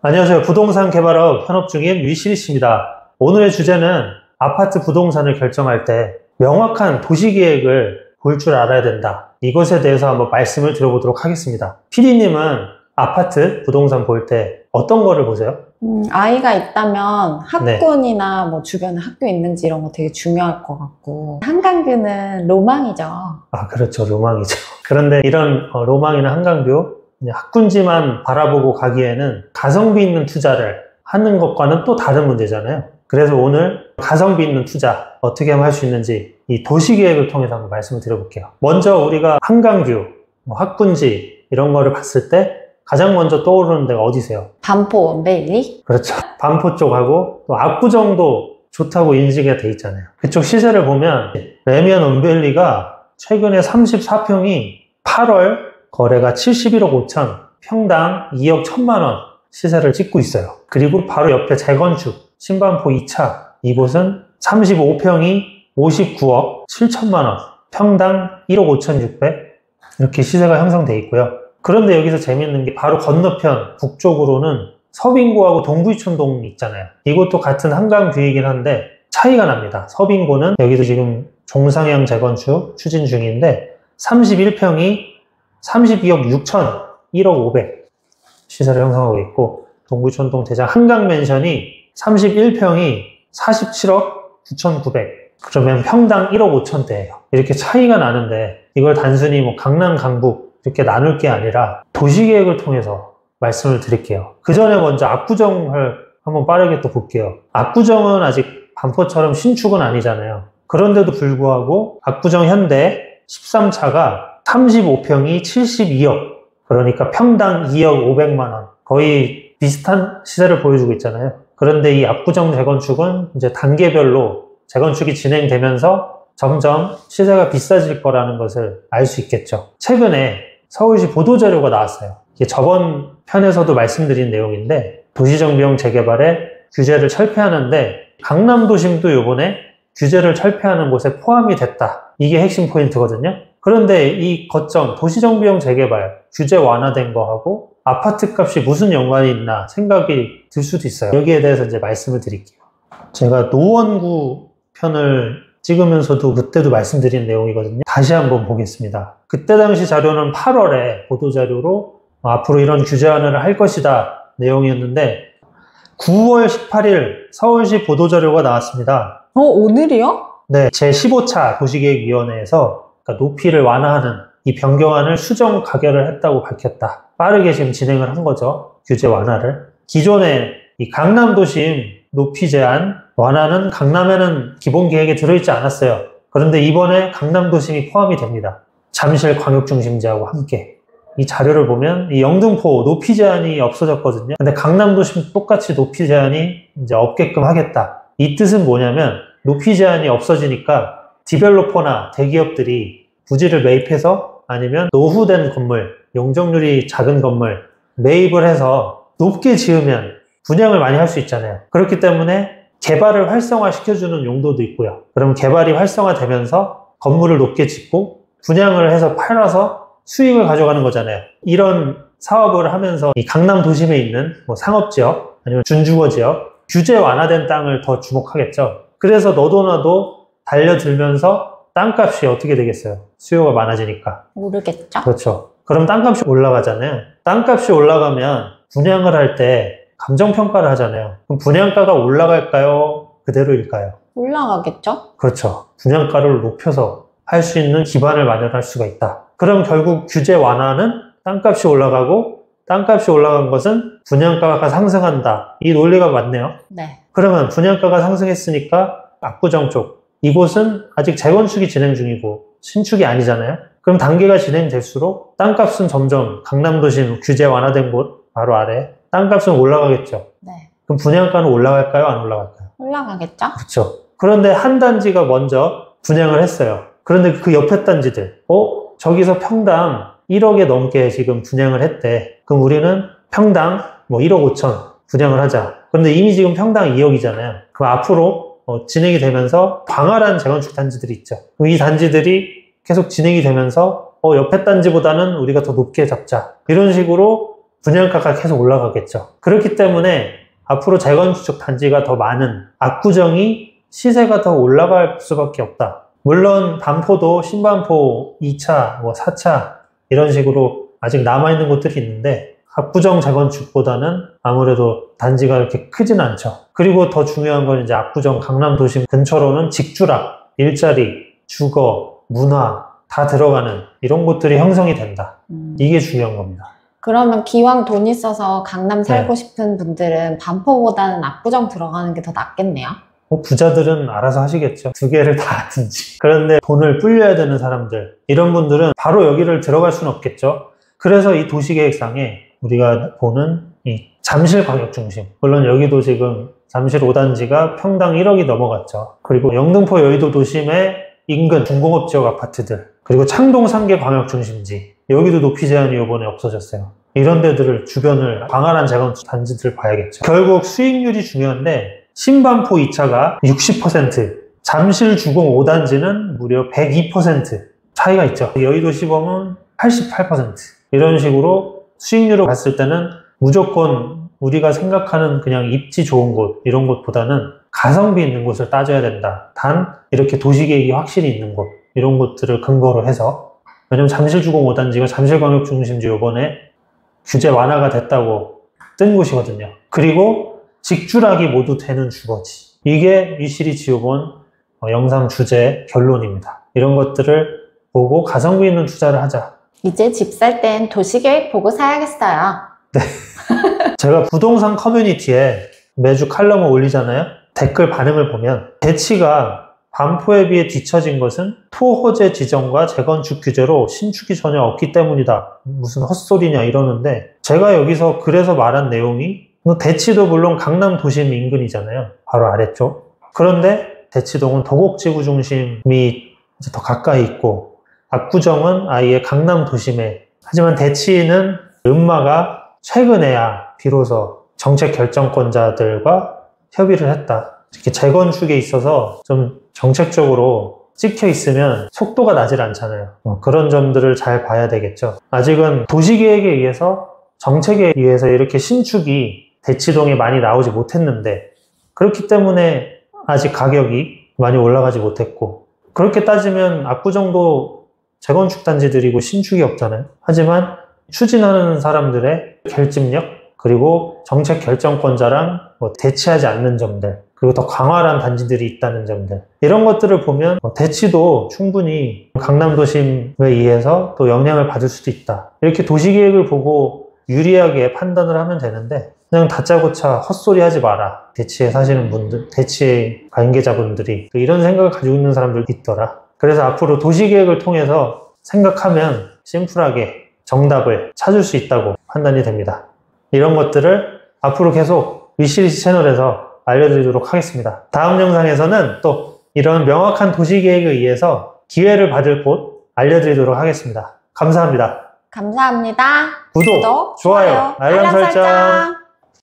안녕하세요. 부동산 개발업 현업 중인 위시리 씨입니다. 오늘의 주제는 아파트 부동산을 결정할 때 명확한 도시계획을 볼 줄 알아야 된다. 이것에 대해서 한번 말씀을 드려보도록 하겠습니다. PD님은 아파트 부동산 볼 때 어떤 거를 보세요? 아이가 있다면 학군이나 뭐 주변에 학교 있는지 이런 거 되게 중요할 것 같고, 한강뷰는 로망이죠. 아, 그렇죠. 로망이죠. 그런데 이런 로망이나 한강뷰, 학군지만 바라보고 가기에는 가성비 있는 투자를 하는 것과는 또 다른 문제잖아요. 그래서 오늘 가성비 있는 투자 어떻게 하면 할 수 있는지 이 도시계획을 통해서 한번 말씀을 드려볼게요. 먼저 우리가 한강뷰, 학군지 이런 거를 봤을 때 가장 먼저 떠오르는 데가 어디세요? 반포 원베일리? 그렇죠. 반포 쪽하고 또 압구정도 좋다고 인식이 돼 있잖아요. 그쪽 시세를 보면 레미안 원베일리가 최근에 34평이 8월 거래가 71억 5천, 평당 2억 1천만 원 시세를 찍고 있어요. 그리고 바로 옆에 재건축 신반포 2차, 이곳은 35평이 59억 7천만 원, 평당 1억 5,600 이렇게 시세가 형성돼 있고요. 그런데 여기서 재밌는 게 바로 건너편 북쪽으로는 서빙고하고 동부이촌동 있잖아요. 이것도 같은 한강뷰이긴 한데 차이가 납니다. 서빙고는 여기도 지금 종상형 재건축 추진 중인데 31평이 32억 6천, 1억 500 시세를 형성하고 있고, 동부이촌동 대장 한강맨션이 31평이 47억 9,900, 그러면 평당 1억 5천대예요. 이렇게 차이가 나는데 이걸 단순히 뭐 강남, 강북 이렇게 나눌 게 아니라 도시계획을 통해서 말씀을 드릴게요. 그 전에 먼저 압구정을 한번 빠르게 또 볼게요. 압구정은 아직 반포처럼 신축은 아니잖아요. 그런데도 불구하고 압구정 현대 13차가 35평이 72억, 그러니까 평당 2억 500만 원, 거의 비슷한 시세를 보여주고 있잖아요. 그런데 이 압구정 재건축은 이제 단계별로 재건축이 진행되면서 점점 시세가 비싸질 거라는 것을 알 수 있겠죠. 최근에 서울시 보도자료가 나왔어요. 이게 저번 편에서도 말씀드린 내용인데, 도시정비용 재개발에 규제를 철폐하는데 강남도심도 이번에 규제를 철폐하는 곳에 포함이 됐다. 이게 핵심 포인트거든요. 그런데 이 거점 도시정비용 재개발 규제 완화된 거하고 아파트 값이 무슨 연관이 있나 생각이 들 수도 있어요. 여기에 대해서 이제 말씀을 드릴게요. 제가 노원구 편을 찍으면서도 그때도 말씀드린 내용이거든요. 다시 한번 보겠습니다. 그때 당시 자료는 8월에 보도자료로 앞으로 이런 규제 완화를 할 것이다 내용이었는데 9월 18일 서울시 보도자료가 나왔습니다. 오늘이요? 네, 제15차 도시계획위원회에서 높이를 완화하는 이 변경안을 수정 가결을 했다고 밝혔다. 빠르게 지금 진행을 한 거죠. 규제 완화를. 기존에 이 강남도심 높이 제한 완화는 강남에는 기본 계획에 들어있지 않았어요. 그런데 이번에 강남도심이 포함이 됩니다. 잠실 광역중심지하고 함께. 이 자료를 보면 이 영등포 높이 제한이 없어졌거든요. 근데 강남도심 똑같이 높이 제한이 이제 없게끔 하겠다. 이 뜻은 뭐냐면 높이 제한이 없어지니까 디벨로퍼나 대기업들이 부지를 매입해서 아니면 노후된 건물, 용적률이 작은 건물 매입을 해서 높게 지으면 분양을 많이 할 수 있잖아요. 그렇기 때문에 개발을 활성화시켜주는 용도도 있고요. 그럼 개발이 활성화되면서 건물을 높게 짓고 분양을 해서 팔아서 수익을 가져가는 거잖아요. 이런 사업을 하면서 이 강남 도심에 있는 뭐 상업지역 아니면 준주거지역 규제 완화된 땅을 더 주목하겠죠. 그래서 너도 나도 달려들면서 땅값이 어떻게 되겠어요? 수요가 많아지니까. 모르겠죠? 그렇죠. 그럼 땅값이 올라가잖아요. 땅값이 올라가면 분양을 할 때 감정평가를 하잖아요. 그럼 분양가가 올라갈까요? 그대로일까요? 올라가겠죠? 그렇죠. 분양가를 높여서 할 수 있는 기반을 마련할 수가 있다. 그럼 결국 규제 완화는 땅값이 올라가고 땅값이 올라간 것은 분양가가 상승한다. 이 논리가 맞네요. 네. 그러면 분양가가 상승했으니까 압구정 쪽 이곳은 아직 재건축이 진행 중이고 신축이 아니잖아요. 그럼 단계가 진행될수록 땅값은 점점 강남도심 규제 완화된 곳 바로 아래 땅값은 올라가겠죠. 네. 그럼 분양가는 올라갈까요? 안 올라갈까요? 올라가겠죠? 그렇죠. 그런데 한 단지가 먼저 분양을 했어요. 그런데 그 옆에 단지들 저기서 평당 1억에 넘게 지금 분양을 했대. 그럼 우리는 평당 뭐 1억 5천 분양을 하자. 그런데 이미 지금 평당 2억이잖아요. 그럼 앞으로 진행이 되면서 광활한 재건축 단지들이 있죠. 그럼 이 단지들이 계속 진행이 되면서 옆에 단지보다는 우리가 더 높게 잡자. 이런 식으로 분양가가 계속 올라가겠죠. 그렇기 때문에 앞으로 재건축 단지가 더 많은 압구정이 시세가 더 올라갈 수밖에 없다. 물론 반포도 신반포 2차, 4차 이런 식으로 아직 남아있는 곳들이 있는데 압구정 재건축보다는 아무래도 단지가 이렇게 크진 않죠. 그리고 더 중요한 건 이제 압구정 강남도심 근처로는 직주락, 일자리, 주거, 문화 다 들어가는 이런 곳들이 형성이 된다. 이게 중요한 겁니다. 그러면 기왕 돈 있어서 강남 살고 싶은 분들은 반포보다는 압구정 들어가는 게 더 낫겠네요? 부자들은 알아서 하시겠죠. 두 개를 다 하든지. 그런데 돈을 불려야 되는 사람들, 이런 분들은 바로 여기를 들어갈 수는 없겠죠. 그래서 이 도시계획상에 우리가 보는 이 잠실광역중심, 물론 여기도 지금 잠실 5단지가 평당 1억이 넘어갔죠. 그리고 영등포 여의도 도심의 인근 중공업지역 아파트들, 그리고 창동 3개 광역중심지, 여기도 높이 제한이 이번에 없어졌어요. 이런 데들을 주변을 광활한 재건축 단지들을 봐야겠죠. 결국 수익률이 중요한데 신반포 2차가 60%, 잠실 주공 5단지는 무려 102% 차이가 있죠. 여의도 시범은 88%. 이런 식으로 수익률을 봤을 때는 무조건 우리가 생각하는 그냥 입지 좋은 곳, 이런 곳보다는 가성비 있는 곳을 따져야 된다. 단 이렇게 도시계획이 확실히 있는 곳, 이런 곳들을 근거로 해서. 왜냐면 잠실주공 5단지가 잠실광역중심지 요번에 규제 완화가 됐다고 뜬 곳이거든요. 그리고 직주락이 모두 되는 주거지. 이게 위시리즈 요번 영상 주제 결론입니다. 이런 것들을 보고 가성비 있는 투자를 하자. 이제 집 살 땐 도시계획 보고 사야겠어요. 네. 제가 부동산 커뮤니티에 매주 칼럼을 올리잖아요. 댓글 반응을 보면 대치가 반포에 비해 뒤처진 것은 토호재 지정과 재건축 규제로 신축이 전혀 없기 때문이다. 무슨 헛소리냐 이러는데, 제가 여기서 그래서 말한 내용이 대치도 물론 강남 도심 인근이잖아요. 바로 아래쪽. 그런데 대치동은 도곡지구 중심이 더 가까이 있고 압구정은 아예 강남 도심에, 하지만 대치는 음마가 최근에야 비로소 정책 결정권자들과 협의를 했다. 이렇게 재건축에 있어서 좀 정책적으로 찍혀 있으면 속도가 나질 않잖아요. 그런 점들을 잘 봐야 되겠죠. 아직은 도시계획에 의해서, 정책에 의해서 이렇게 신축이 대치동에 많이 나오지 못했는데, 그렇기 때문에 아직 가격이 많이 올라가지 못했고, 그렇게 따지면 압구정도 재건축 단지들이고 신축이 없잖아요. 하지만 추진하는 사람들의 결집력, 그리고 정책 결정권자랑 대치하지 않는 점들, 그리고 더 광활한 단지들이 있다는 점들, 이런 것들을 보면 대치도 충분히 강남도심에 의해서 또 영향을 받을 수도 있다. 이렇게 도시계획을 보고 유리하게 판단을 하면 되는데, 그냥 다짜고짜 헛소리 하지 마라. 대치에 사시는 분들, 대치의 관계자분들이 이런 생각을 가지고 있는 사람들도 있더라. 그래서 앞으로 도시계획을 통해서 생각하면 심플하게 정답을 찾을 수 있다고 판단이 됩니다. 이런 것들을 앞으로 계속 위시리즈 채널에서 알려드리도록 하겠습니다. 다음 영상에서는 또 이런 명확한 도시계획에 의해서 기회를 받을 곳 알려드리도록 하겠습니다. 감사합니다. 감사합니다. 구독, 좋아요, 알람 설정.